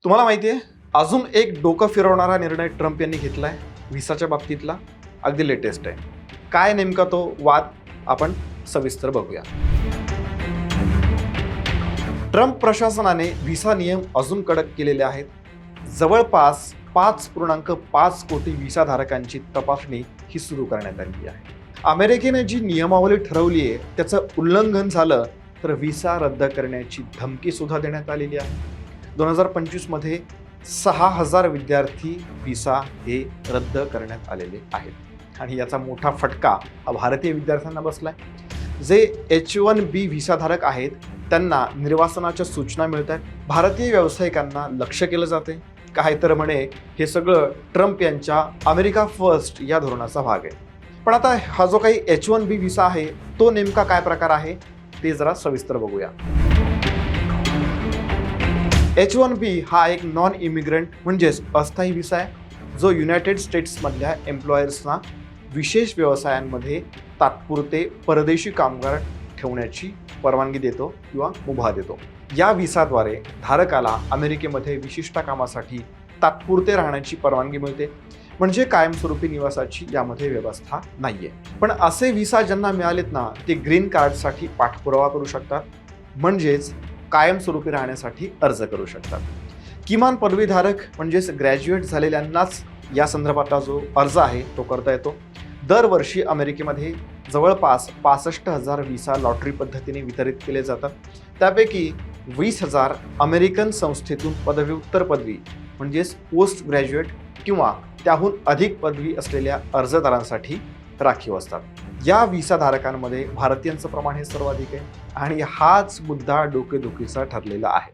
तुम्हाला माहिती आहे, अजून एक डोकं फिरवणारा निर्णय ट्रम्प यांनी घेतलाय व्हिसाच्या बाबतीतला. अगदी लेटेस्ट आहे. काय नेमका तो वाद आपण सविस्तर बघूया. ट्रम्प प्रशासनाने व्हिसा नियम अजून कडक केलेले आहेत. जवळपास 5.5 कोटी व्हिसाधारकांची तपासणी ही सुरू करण्यात आली आहे. अमेरिकेने जी नियमावली ठरवली आहे त्याचं उल्लंघन झालं तर व्हिसा रद्द करण्याची धमकी सुद्धा देण्यात आलेली आहे. 2025 मध्ये 6,000 विद्यार्थी व्हिसा हे रद्द करण्यात आलेले आहेत आणि याचा मोठा फटका हा भारतीय विद्यार्थ्यांना बसलाय. जे H1B व्हिसाधारक आहेत त्यांना निर्वासनाच्या सूचना मिळत आहेत. भारतीय व्यावसायिकांना लक्ष केलं जाते. काय तर म्हणे हे सगळं ट्रम्प यांच्या अमेरिका फर्स्ट या धोरणाचा भाग आहे. पण आता हा जो काही H1B व्हिसा आहे तो नेमका काय प्रकार आहे ते जरा सविस्तर बघूया. H1B हा एक नॉन इमिग्रंट म्हणजेच अस्थायी व्हिसा आहे जो युनायटेड स्टेट्समधल्या एम्प्लॉयर्सना विशेष व्यवसायांमध्ये तात्पुरते परदेशी कामगार ठेवण्याची परवानगी देतो किंवा मुभा देतो. या व्हिसाद्वारे धारकाला अमेरिकेमध्ये विशिष्ट कामासाठी तात्पुरते राहण्याची परवानगी मिळते. म्हणजे कायमस्वरूपी निवासाची यामध्ये व्यवस्था नाहीये. पण असे व्हिसा ज्यांना मिळालेत ना ते ग्रीन कार्डसाठी पाठपुरावा करू शकतात, म्हणजेच कायमस्वरूपी राहण्यासाठी अर्ज करू शकतात. किमान पदवीधारक म्हणजेच ग्रॅज्युएट झालेल्यांनाच या संदर्भातला जो अर्ज आहे तो करता येतो. दरवर्षी अमेरिकेमध्ये जवळपास 65,000 व्हिसा लॉटरी पद्धतीने वितरित केले जातात. त्यापैकी 20,000 अमेरिकन संस्थेतून पदव्युत्तर पदवी म्हणजेच पोस्ट ग्रॅज्युएट किंवा त्याहून अधिक पदवी असलेल्या अर्जदारांसाठी राखीव असतात. या व्हिसाधारकांमध्ये भारतीयांचं प्रमाण हे सर्वाधिक आहे आणि हाच मुद्दा डोकेदुखीचा ठरलेला आहे.